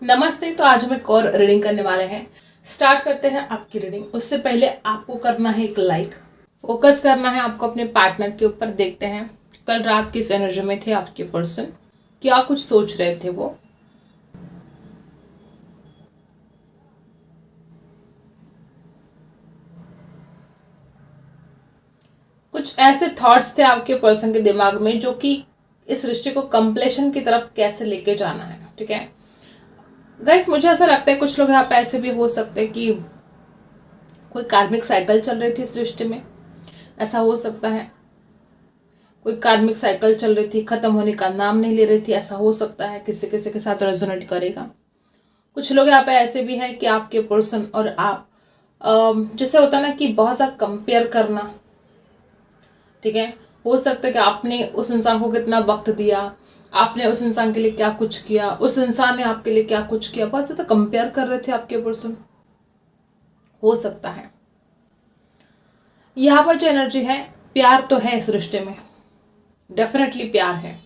नमस्ते। तो आज हम एक और रीडिंग करने वाले हैं। स्टार्ट करते हैं आपकी रीडिंग। उससे पहले आपको करना है एक लाइक, फोकस करना है आपको अपने पार्टनर के ऊपर। देखते हैं कल रात किस एनर्जी में थे आपके पर्सन, क्या कुछ सोच रहे थे वो। कुछ ऐसे थॉट्स थे आपके पर्सन के दिमाग में जो कि इस रिश्ते को कंप्लीशन की तरफ कैसे लेके जाना है। ठीक है गाइस, मुझे ऐसा लगता है कुछ लोग यहाँ पे ऐसे भी हो सकते हैं कि कोई कार्मिक साइकिल चल रही थी इस रिश्ते में। ऐसा हो सकता है कोई कार्मिक साइकिल चल रही थी, खत्म होने का नाम नहीं ले रही थी। ऐसा हो सकता है, किसी किसी के साथ रेजोनेट करेगा। कुछ लोग यहाँ पे ऐसे भी हैं कि आपके पर्सन और आप जैसे होता है ना कि बहुत ज़्यादा कंपेयर करना। ठीक है, हो सकता है कि आपने उस इंसान को कितना वक्त दिया, आपने उस इंसान के लिए क्या कुछ किया, उस इंसान ने आपके लिए क्या कुछ किया। बहुत ज़्यादा कंपेयर कर रहे थे आपके पर्सन, हो सकता है। यहाँ पर जो एनर्जी है, प्यार तो है इस रिश्ते में, डेफिनेटली प्यार है।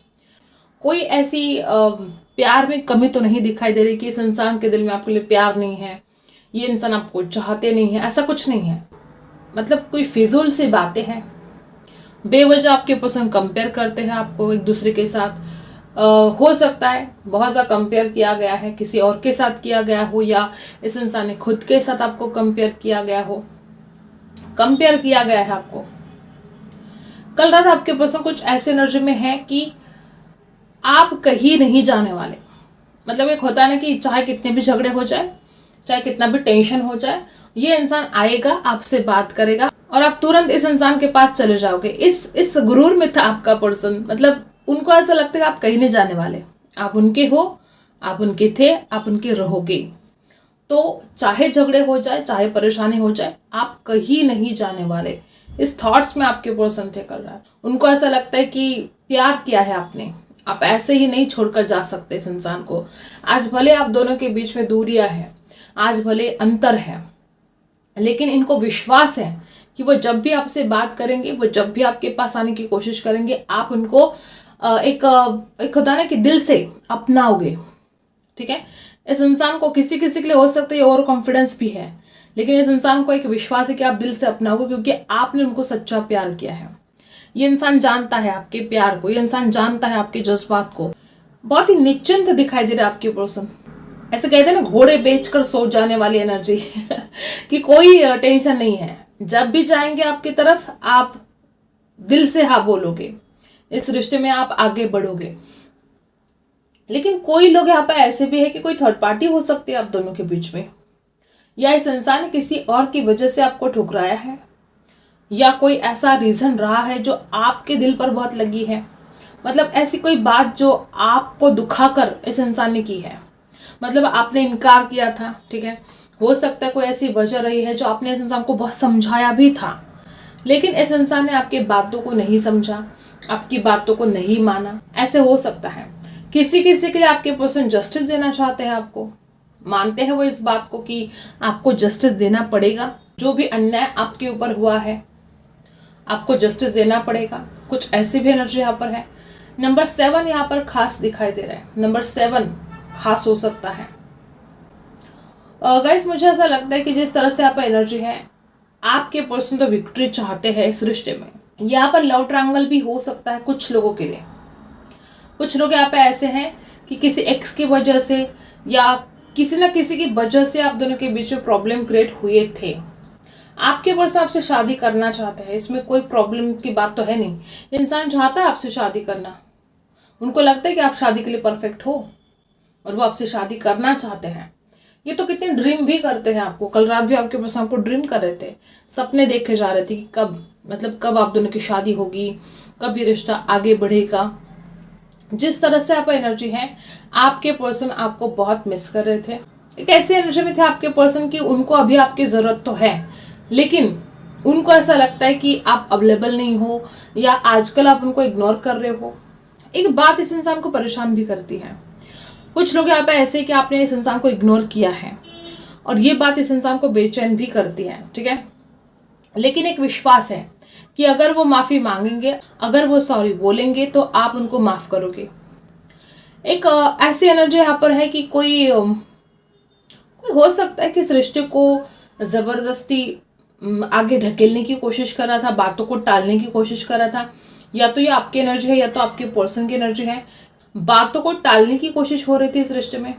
कोई ऐसी प्यार में कमी तो नहीं दिखाई दे रही कि इस इंसान के दिल में आपके लिए प्यार नहीं है, ये इंसान आपको चाहते नहीं है। ऐसा कुछ नहीं है। मतलब कोई फिजूल सी बातें हैं, बेवजह आपके पर्सन कंपेयर करते हैं आपको एक दूसरे के साथ। हो सकता है बहुत ज़्यादा कंपेयर किया गया है, किसी और के साथ किया गया हो, या इस इंसान ने खुद के साथ आपको कंपेयर किया गया हो। कंपेयर किया गया है आपको। कल रात आपके पर्सन कुछ ऐसे एनर्जी में है कि आप कहीं नहीं जाने वाले। मतलब एक होता है ना कि चाहे कितने भी झगड़े हो जाए, चाहे कितना भी टेंशन हो जाए, ये इंसान आएगा, आपसे बात करेगा और आप तुरंत इस इंसान के पास चले जाओगे। इस गुरूर में था आपका पर्सन। मतलब उनको ऐसा लगता है कि आप कहीं नहीं जाने वाले, आप उनके हो, आप उनके थे, आप उनके रहोगे। तो चाहे झगड़े हो जाए, चाहे परेशानी हो जाए, आप कहीं नहीं जाने वाले। इस थॉट्स में आपके पर्सन थे कल रात। उनको ऐसा लगता है कि प्यार किया है आपने, आप ऐसे ही नहीं छोड़कर जा सकते इस इंसान को। आज भले आप दोनों के बीच में दूरियां हैं, आज भले अंतर है, लेकिन इनको विश्वास है कि वो जब भी आपसे बात करेंगे, वो जब भी आपके पास आने की कोशिश करेंगे, आप उनको एक होता है ना कि दिल से अपनाओगे। ठीक है, इस इंसान को किसी किसी के लिए हो सकता है ओवर कॉन्फिडेंस भी है, लेकिन इस इंसान को एक विश्वास है कि आप दिल से अपनाओगे, क्योंकि आपने उनको सच्चा प्यार किया है। ये इंसान जानता है आपके प्यार को, ये इंसान जानता है आपके जज्बात को। बहुत ही निश्चिंत दिखाई दे रहा है आपके पर्सन। ऐसे कहते हैं ना, घोड़े बेचकर सो जाने वाली एनर्जी कि कोई टेंशन नहीं है। जब भी जाएंगे आपकी तरफ, आप दिल से हाँ बोलोगे, इस रिश्ते में आप आगे बढ़ोगे। लेकिन कोई लोग यहाँ पर ऐसे भी है कि कोई थर्ड पार्टी हो सकती है आप दोनों के बीच में, या इस इंसान ने किसी और की वजह से आपको ठुकराया है, या कोई ऐसा रीजन रहा है जो आपके दिल पर बहुत लगी है। मतलब ऐसी कोई बात जो आपको दुखाकर इस इंसान ने की है, मतलब आपने इनकार किया था। ठीक है, हो सकता है कोई ऐसी वजह रही है जो आपने इस इंसान को बहुत समझाया भी था, लेकिन इस इंसान ने आपकी बातों को नहीं समझा, आपकी बातों को नहीं माना। ऐसे हो सकता है। किसी किसी के लिए आपके पर्सन जस्टिस देना चाहते हैं आपको, मानते हैं वो इस बात को कि आपको जस्टिस देना पड़ेगा। जो भी अन्याय आपके ऊपर हुआ है, आपको जस्टिस देना पड़ेगा। कुछ ऐसी भी एनर्जी यहाँ पर है। नंबर 7 यहाँ पर खास दिखाई दे रहा है। नंबर 7 खास हो सकता है। गाइस, मुझे ऐसा लगता है कि जिस तरह से यहाँ पर एनर्जी है, आपके पर्सन तो विक्ट्री चाहते हैं इस रिश्ते में। यहाँ पर लव ट्रायंगल भी हो सकता है कुछ लोगों के लिए। कुछ लोग यहाँ पे ऐसे हैं कि किसी एक्स की वजह से या किसी ना किसी की वजह से आप दोनों के बीच में प्रॉब्लम क्रिएट हुए थे। आपके पर्सन आपसे शादी करना चाहते हैं, इसमें कोई प्रॉब्लम की बात तो है नहीं। इंसान चाहता है आपसे शादी करना, उनको लगता है कि आप शादी के लिए परफेक्ट हो और वो आपसे शादी करना चाहते हैं। ये तो कितने ड्रीम भी करते हैं आपको। कल रात भी आपके पर्सन आपको ड्रीम कर रहे थे, सपने देखे जा रहे थे कि कब आप दोनों की शादी होगी, कब ये रिश्ता आगे बढ़ेगा। जिस तरह से आप एनर्जी है, आपके पर्सन आपको बहुत मिस कर रहे थे। एक ऐसी एनर्जी में थे आपके पर्सन की उनको अभी आपकी जरूरत तो है, लेकिन उनको ऐसा लगता है कि आप अवेलेबल नहीं हो, या आजकल आप उनको इग्नोर कर रहे हो। एक बात इस इंसान को परेशान भी करती है। कुछ लोग यहाँ पे ऐसे हैं कि आपने इस इंसान को इग्नोर किया है और ये बात इस इंसान को बेचैन भी करती है। ठीक है, लेकिन एक विश्वास है कि अगर वो माफी मांगेंगे, अगर वो सॉरी बोलेंगे, तो आप उनको माफ करोगे। एक ऐसी एनर्जी यहाँ पर है कि कोई हो सकता है कि इस रिश्ते को ज़बरदस्ती आगे ढकेलने की कोशिश कर रहा था, बातों को टालने की कोशिश कर रहा था। या तो ये आपकी एनर्जी है या तो आपके पर्सन की एनर्जी है। बातों को टालने की कोशिश हो रही थी इस रिश्ते में,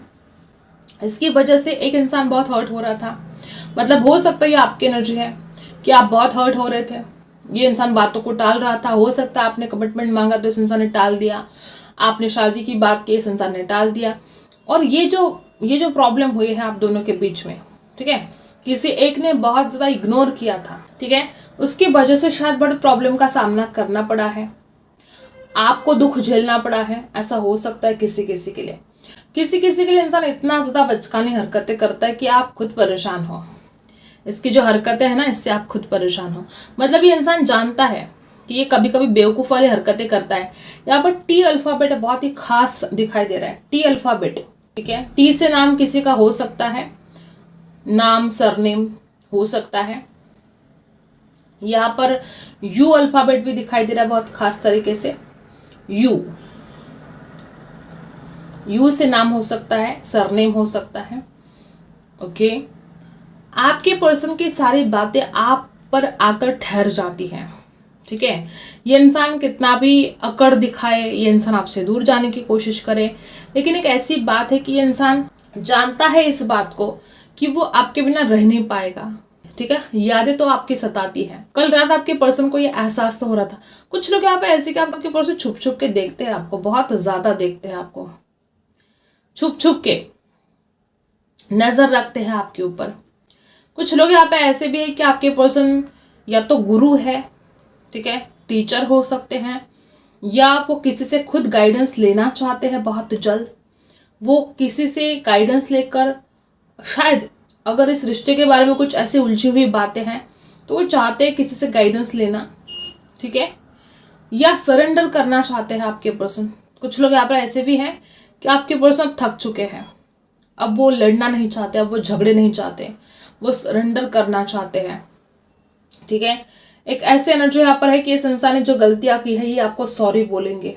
इसकी वजह से एक इंसान बहुत हर्ट हो रहा था। मतलब हो सकता है ये आपकी एनर्जी है कि आप बहुत हर्ट हो रहे थे, ये इंसान बातों को टाल रहा था। हो सकता है आपने कमिटमेंट मांगा तो इस इंसान ने टाल दिया, आपने शादी की बात की इस इंसान ने टाल दिया। और ये जो प्रॉब्लम हुई है आप दोनों के बीच में, ठीक है, किसी एक ने बहुत ज़्यादा इग्नोर किया था, ठीक है, उसकी वजह से शायद बड़ी प्रॉब्लम का सामना करना पड़ा है, आपको दुख झेलना पड़ा है। ऐसा हो सकता है किसी किसी के लिए। किसी किसी के लिए इंसान इतना ज़्यादा बचकानी हरकतें करता है कि आप खुद परेशान हो। इसकी जो हरकतें हैं ना, इससे आप खुद परेशान हो। मतलब ये इंसान जानता है कि ये कभी कभी बेवकूफ़ वाली हरकतें करता है। यहाँ पर टी अल्फ़ाबेट बहुत ही खास दिखाई दे रहा है, टी अल्फ़ाबेट, ठीक है। टी से नाम किसी का हो सकता है, नाम सरनेम हो सकता है। यहाँ पर यू अल्फ़ाबेट भी दिखाई दे रहा है बहुत खास तरीके से। यू से नाम हो सकता है, सरनेम हो सकता है। ओके, आपके पर्सन की सारी बातें आप पर आकर ठहर जाती हैं, ठीक है। ये इंसान कितना भी अकड़ दिखाए, ये इंसान आपसे दूर जाने की कोशिश करे, लेकिन एक ऐसी बात है कि ये इंसान जानता है इस बात को कि वो आपके बिना रह नहीं पाएगा, ठीक है। यादें तो आपकी सताती है। कल रात आपके पर्सन को ये एहसास तो हो रहा था। कुछ लोग यहाँ पे ऐसे कि आपके पर्सन छुप छुप के देखते हैं आपको, बहुत ज्यादा देखते हैं आपको, छुप छुप के नजर रखते हैं आपके ऊपर। कुछ लोग यहाँ पे ऐसे भी है कि आपके पर्सन या तो गुरु है, ठीक है, टीचर हो सकते हैं, या वो किसी से खुद गाइडेंस लेना चाहते हैं बहुत जल्द। वो किसी से गाइडेंस लेकर, शायद अगर इस रिश्ते के बारे में कुछ ऐसी उलझी हुई बातें हैं तो वो चाहते हैं किसी से गाइडेंस लेना, ठीक है, या सरेंडर करना चाहते हैं आपके पर्सन। कुछ लोग यहाँ पर ऐसे भी हैं कि आपके पर्सन अब थक चुके हैं, अब वो लड़ना नहीं चाहते, अब वो झगड़े नहीं चाहते, वो सरेंडर करना चाहते हैं, ठीक है। एक ऐसे एनर्जी यहाँ पर है कि इस इंसान ने जो गलतियां की है ये आपको सॉरी बोलेंगे।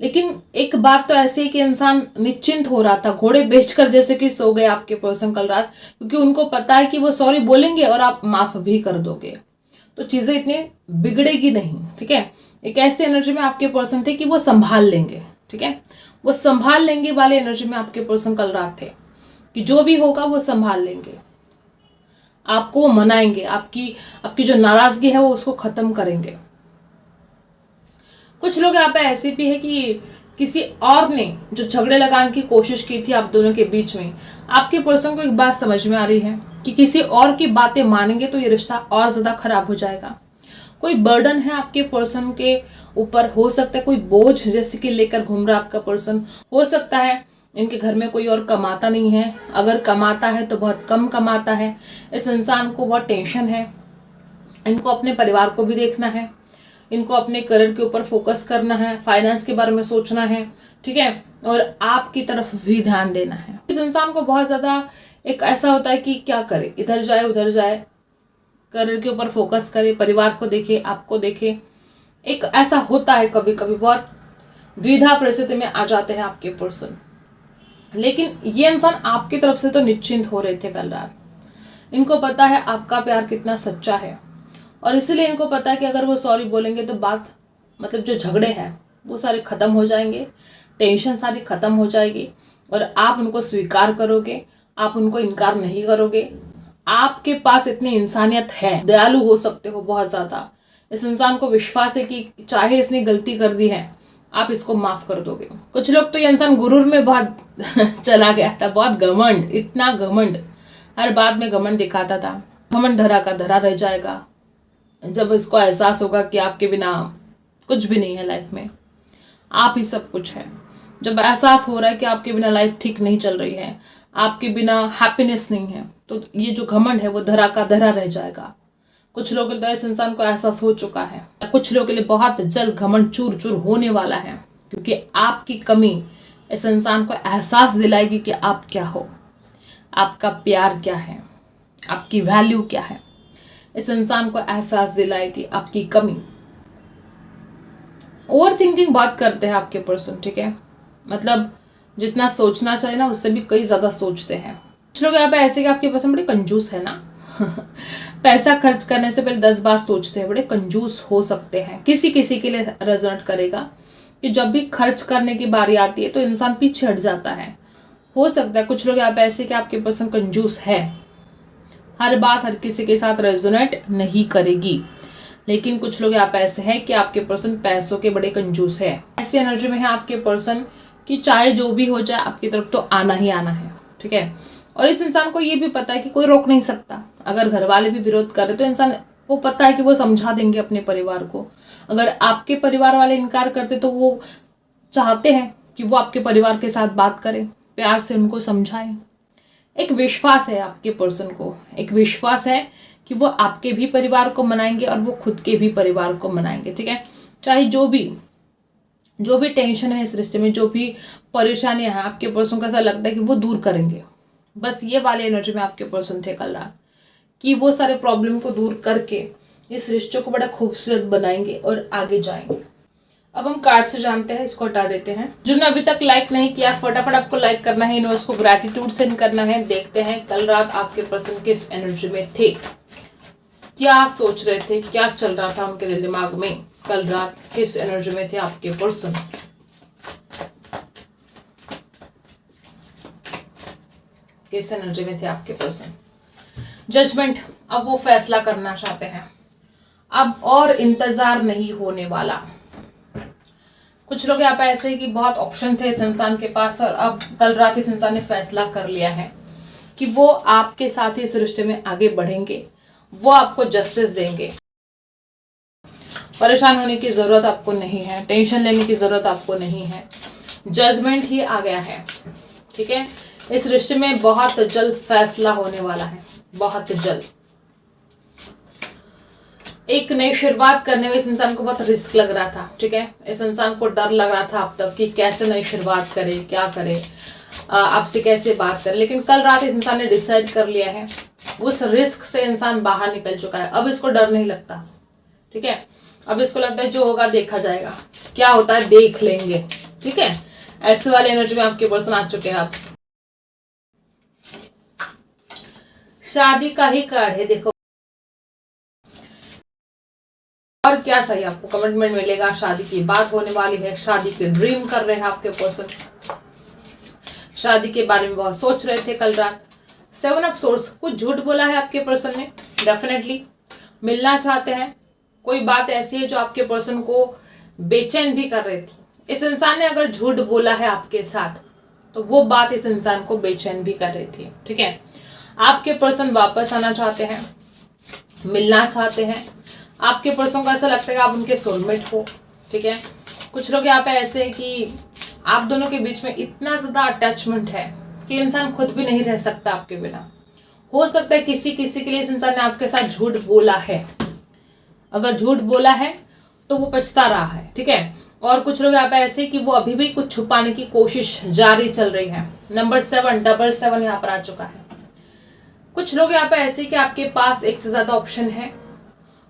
लेकिन एक बात तो ऐसी है कि इंसान निश्चिंत हो रहा था, घोड़े बेचकर जैसे कि सो गए आपके पर्सन कल रात, क्योंकि उनको पता है कि वो सॉरी बोलेंगे और आप माफ भी कर दोगे, तो चीजें इतनी बिगड़ेगी नहीं, ठीक है। एक ऐसी एनर्जी में आपके पर्सन थे कि वो संभाल लेंगे, ठीक है, वो संभाल लेंगे वाले एनर्जी में आपके पर्सन कल रात थे कि जो भी होगा वो संभाल लेंगे, आपको वो मनाएंगे, आपकी जो नाराजगी है वो उसको खत्म करेंगे। कुछ लोग यहाँ पे ऐसे भी है कि किसी और ने जो झगड़े लगाने की कोशिश की थी आप दोनों के बीच में, आपके पर्सन को एक बात समझ में आ रही है कि किसी और की बातें मानेंगे तो ये रिश्ता और ज्यादा खराब हो जाएगा। कोई बर्डन है आपके पर्सन के ऊपर, हो सकता है कोई बोझ जैसे कि लेकर घूम रहा आपका पर्सन, हो सकता है इनके घर में कोई और कमाता नहीं है, अगर कमाता है तो बहुत कम कमाता है। इस इंसान को बहुत टेंशन है, इनको अपने परिवार को भी देखना है, इनको अपने करियर के ऊपर फोकस करना है, फाइनेंस के बारे में सोचना है, ठीक है, और आपकी तरफ भी ध्यान देना है। इस इंसान को बहुत ज्यादा एक ऐसा होता है कि क्या करे, इधर जाए उधर जाए, करियर के ऊपर फोकस करे, परिवार को देखे, आपको देखे। एक ऐसा होता है कभी कभी, बहुत द्विधा परिस्थिति में आ जाते हैं आपके पर्सन। लेकिन ये इंसान आपकी तरफ से तो निश्चिंत हो रहे थे कल रात। इनको पता है आपका प्यार कितना सच्चा है, और इसीलिए इनको पता है कि अगर वो सॉरी बोलेंगे तो बात, मतलब जो झगड़े हैं वो सारे खत्म हो जाएंगे, टेंशन सारी खत्म हो जाएगी, और आप उनको स्वीकार करोगे, आप उनको इनकार नहीं करोगे। आपके पास इतनी इंसानियत है, दयालु हो सकते हो बहुत ज्यादा। इस इंसान को विश्वास है कि चाहे इसने गलती कर दी है आप इसको माफ कर दोगे। कुछ लोग तो ये इंसान गुरूर में बहुत चला गया था, बहुत घमंड, इतना घमंड, हर बात में घमंड दिखाता था। घमंड धरा का धरा रह जाएगा जब इसको एहसास होगा कि आपके बिना कुछ भी नहीं है लाइफ में, आप ही सब कुछ है। जब एहसास हो रहा है कि आपके बिना लाइफ ठीक नहीं चल रही है, आपके बिना हैप्पीनेस नहीं है, तो ये जो घमंड है वो धरा का धरा रह जाएगा। कुछ लोगों के लिए इस इंसान को एहसास हो चुका है, कुछ लोगों के लिए बहुत जल्द घमंड चूर चूर होने वाला है, क्योंकि आपकी कमी इस इंसान को एहसास दिलाएगी कि आप क्या हो, आपका प्यार क्या है, आपकी वैल्यू क्या है। इस इंसान को एहसास दिलाएगी आपकी कमी। ओवर थिंकिंग बहुत करते हैं आपके पर्सन, ठीक है, मतलब जितना सोचना चाहिए ना उससे भी कई ज़्यादा सोचते हैं। कुछ लोग यहाँ पे ऐसे कि आपके पर्सन बड़े कंजूस है ना पैसा खर्च करने से पहले 10 बार सोचते हैं, बड़े कंजूस हो सकते हैं। किसी किसी के लिए रेजोनेट करेगा कि जब भी खर्च करने की बारी आती है तो इंसान पीछे हट जाता है। हो सकता है कुछ लोग यहाँ पे ऐसे कि आपके पर्सन कंजूस है, हर बात हर किसी के साथ रेजोनेट नहीं करेगी। लेकिन कुछ लोग यहाँ पे ऐसे हैं कि आपके पर्सन पैसों के बड़े कंजूस है। ऐसी एनर्जी में है आपके पर्सन कि चाहे जो भी हो जाए आपकी तरफ तो आना ही आना है, ठीक है। और इस इंसान को ये भी पता है कि कोई रोक नहीं सकता। अगर घर वाले भी विरोध कर रहे तो इंसान को पता है कि वो समझा देंगे अपने परिवार को। अगर आपके परिवार वाले इनकार करते तो वो चाहते हैं कि वो आपके परिवार के साथ बात करें, प्यार से उनको समझाएं। एक विश्वास है आपके पर्सन को, एक विश्वास है कि वो आपके भी परिवार को मनाएंगे और वो खुद के भी परिवार को मनाएंगे, ठीक है। चाहे जो भी टेंशन है इस रिश्ते में, जो भी परेशानियां हैं, आपके पर्सन को ऐसा लगता है कि वो दूर करेंगे। बस ये वाले एनर्जी में आपके पर्सन थे कल रात कि वो सारे प्रॉब्लम को दूर करके इस रिश्ते को बड़ा खूबसूरत बनाएंगे और आगे जाएंगे। अब हम कार्ड से जानते हैं, इसको हटा देते हैं। जिन्होंने अभी तक लाइक नहीं किया फटाफट आपको लाइक करना है, यूनिवर्स को ग्रैटिट्यूड सेंड करना है। देखते हैं कल रात आपके पर्सन किस एनर्जी में थे, क्या सोच रहे थे, क्या चल रहा था उनके दिल दिमाग में। कल रात किस एनर्जी में थे आपके पर्सन, किस एनर्जी में थे आपके पर्सन। जजमेंट, अब वो फैसला करना चाहते हैं, अब और इंतजार नहीं होने वाला। कुछ लोग यहाँ पे ऐसे ही कि बहुत ऑप्शन थे इस इंसान के पास और अब कल रात इस इंसान ने फैसला कर लिया है कि वो आपके साथ ही इस रिश्ते में आगे बढ़ेंगे, वो आपको जस्टिस देंगे। परेशान होने की जरूरत आपको नहीं है, टेंशन लेने की जरूरत आपको नहीं है, जजमेंट ही आ गया है, ठीक है। इस रिश्ते में बहुत जल्द फैसला होने वाला है, बहुत जल्द। एक नई शुरुआत करने में इस इंसान को बहुत रिस्क लग रहा था, ठीक है। इस इंसान को डर लग रहा था अब तक कि कैसे नई शुरुआत करे, क्या करे, आपसे कैसे बात करे। लेकिन कल रात इस इंसान ने डिसाइड कर लिया है, उस रिस्क से इंसान बाहर निकल चुका है। अब इसको डर नहीं लगता, ठीक है। अब इसको लगता है जो होगा देखा जाएगा, क्या होता है देख लेंगे, ठीक है। ऐसे वाले एनर्जी में आपके पर्सन आ चुके हैं। आप शादी का ही कार्ड है, देखो। और क्या चाहिए आपको, कमिटमेंट मिलेगा, शादी की बात होने वाली है, शादी के ड्रीम कर रहे हैं आपके पर्सन, शादी के बारे में बहुत सोच रहे थे कल रात। 7 ऑफ सोर्स, कुछ झूठ बोला है आपके पर्सन ने, डेफिनेटली मिलना चाहते हैं। कोई बात ऐसी है जो आपके पर्सन को बेचैन भी कर रही थी। इस इंसान ने अगर झूठ बोला है आपके साथ तो वो बात इस इंसान को बेचैन भी कर रही थी, ठीक है। आपके पर्सन वापस आना चाहते हैं, मिलना चाहते हैं। आपके पर्सन को ऐसा लगता है कि आप उनके सोलमेट हो, ठीक है। कुछ लोग यहाँ पे ऐसे हैं कि आप दोनों के बीच में इतना ज्यादा अटैचमेंट है कि इंसान खुद भी नहीं रह सकता आपके बिना। हो सकता है किसी किसी के लिए इस इंसान ने आपके साथ झूठ बोला है, अगर झूठ बोला है तो वो पछता रहा है, ठीक है। और कुछ लोग यहाँ पे ऐसे कि वो अभी भी कुछ छुपाने की कोशिश जारी चल रही है। नंबर 7 यहाँ पर आ चुका है। कुछ लोग यहाँ पे ऐसे कि आपके पास एक से ज्यादा ऑप्शन है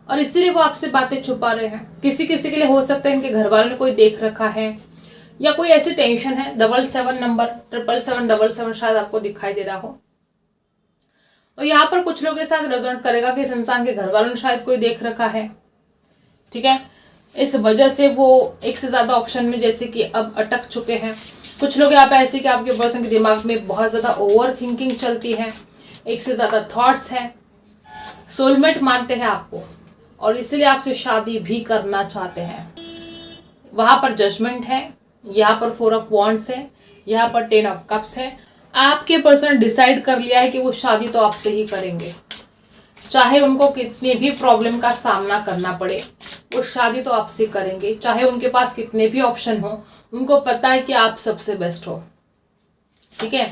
और इसीलिए वो आपसे बातें छुपा रहे हैं। किसी किसी के लिए हो सकता है इनके घर वालों ने कोई देख रखा है या कोई ऐसी टेंशन है। 77 नंबर 777 शायद आपको दिखाई दे रहा हो। और यहाँ पर कुछ लोगों के साथ रेजोनेट करेगा कि इस इंसान के घर वालों ने शायद कोई देख रखा है, ठीक है। इस वजह से वो एक से ज्यादा ऑप्शन में जैसे कि अब अटक चुके हैं। कुछ लोग यहाँ पे ऐसे कि आपके पर्सन के दिमाग में बहुत ज्यादा ओवर थिंकिंग चलती है, एक से ज्यादा थॉट्स हैं, सोलमेट मानते हैं आपको और इसलिए आपसे शादी भी करना चाहते हैं। वहां पर जजमेंट है, यहाँ पर 4 ऑफ वॉन्ड्स है, यहाँ पर 10 ऑफ कप्स है। आपके पर्सन डिसाइड कर लिया है कि वो शादी तो आपसे ही करेंगे, चाहे उनको कितने भी प्रॉब्लम का सामना करना पड़े, वो शादी तो आपसे करेंगे। चाहे उनके पास कितने भी ऑप्शन हो, उनको पता है कि आप सबसे बेस्ट हो, ठीक है।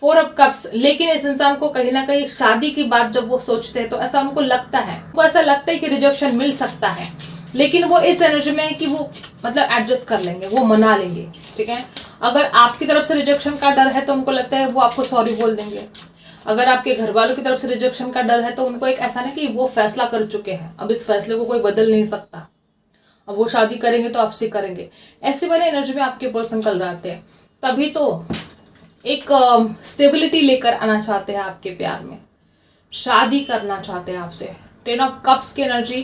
4 ऑफ कप्स। लेकिन इस इंसान को कहीं ना कहीं शादी की बात जब वो सोचते हैं तो ऐसा उनको लगता है, उनको ऐसा लगता है कि रिजेक्शन मिल सकता है, लेकिन वो इस एनर्जी में है कि वो मतलब एडजस्ट कर लेंगे, वो मना लेंगे, ठीक है। अगर आपकी तरफ से रिजेक्शन का डर है तो उनको लगता है वो आपको सॉरी बोल देंगे। अगर आपके घर वालों की तरफ से रिजेक्शन का डर है तो उनको एक ऐसा नहीं कि वो फैसला कर चुके हैं, अब इस फैसले को कोई बदल नहीं सकता। अब वो शादी करेंगे तो आपसे करेंगे, ऐसे वाले एनर्जी में आपके पर्सन कल रहते हैं। तभी तो एक स्टेबिलिटी लेकर आना चाहते हैं आपके प्यार में, शादी करना चाहते हैं आपसे। 10 ऑफ कप्स की एनर्जी,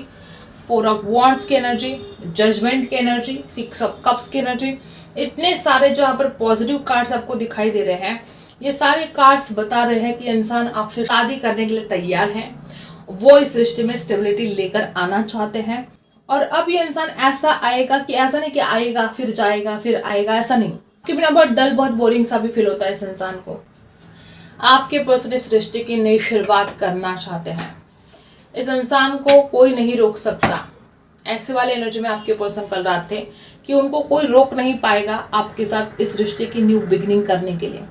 4 ऑफ वॉन्ड्स की एनर्जी, जजमेंट की एनर्जी, 6 ऑफ कप्स की एनर्जी, इतने सारे जो यहाँ पर पॉजिटिव कार्ड्स आपको दिखाई दे रहे हैं, ये सारे कार्ड्स बता रहे हैं कि इंसान आपसे शादी करने के लिए तैयार है, वो इस रिश्ते में स्टेबिलिटी लेकर आना चाहते हैं। और अब ये इंसान ऐसा आएगा कि ऐसा नहीं कि आएगा फिर जाएगा फिर आएगा, ऐसा नहीं, कि बिना बहुत डल बहुत बोरिंग सा भी फील होता है इस इंसान को। आपके पर्सन इस रिश्ते की नई शुरुआत करना चाहते हैं, इस इंसान को कोई नहीं रोक सकता। ऐसे वाले एनर्जी में आपके पर्सन कल रात थे कि उनको कोई रोक नहीं पाएगा आपके साथ इस रिश्ते की न्यू बिगिनिंग करने के लिए।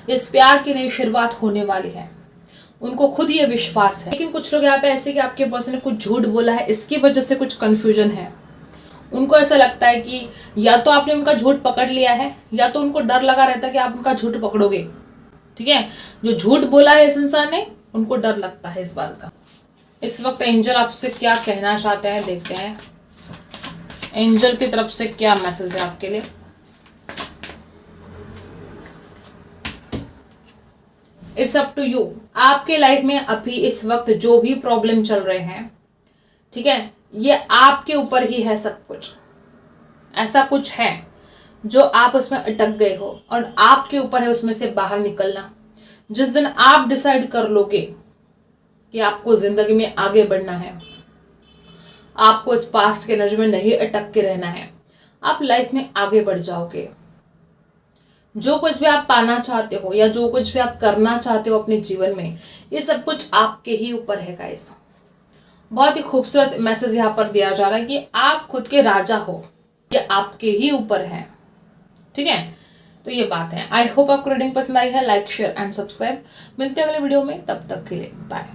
इस प्यार की नई शुरुआत होने वाली है, उनको खुद ये विश्वास है। लेकिन कुछ लोग यहाँ पे ऐसे कि आपके पर्सन ने कुछ झूठ बोला है, इसकी वजह से कुछ कंफ्यूजन है। उनको ऐसा लगता है कि या तो आपने उनका झूठ पकड़ लिया है, या तो उनको डर लगा रहता है कि आप उनका झूठ पकड़ोगे। ठीक है, जो झूठ बोला है इस इंसान ने, उनको डर लगता है इस बात का। इस वक्त एंजल आपसे क्या कहना चाहते हैं, देखते हैं एंजल की तरफ से क्या मैसेज है आपके लिए। It's up to you. आपके लाइफ में अभी इस वक्त जो भी प्रॉब्लम चल रहे हैं, ठीक है, ये आपके ऊपर ही है सब कुछ। ऐसा कुछ है जो आप उसमें अटक गए हो और आपके ऊपर है उसमें से बाहर निकलना। जिस दिन आप डिसाइड कर लोगे कि आपको जिंदगी में आगे बढ़ना है, आपको इस पास्ट के एनर्जी में नहीं अटक के रहना है, आप लाइफ में आगे बढ़ जाओगे। जो कुछ भी आप पाना चाहते हो या जो कुछ भी आप करना चाहते हो अपने जीवन में, ये सब कुछ आपके ही ऊपर है गाइस। बहुत ही खूबसूरत मैसेज यहाँ पर दिया जा रहा है कि आप खुद के राजा हो, ये आपके ही ऊपर है। ठीक है, तो ये बात है। आई होप आपको रीडिंग पसंद आई है। Like share and subscribe. मिलते हैं अगले वीडियो में, तब तक के लिए बाय।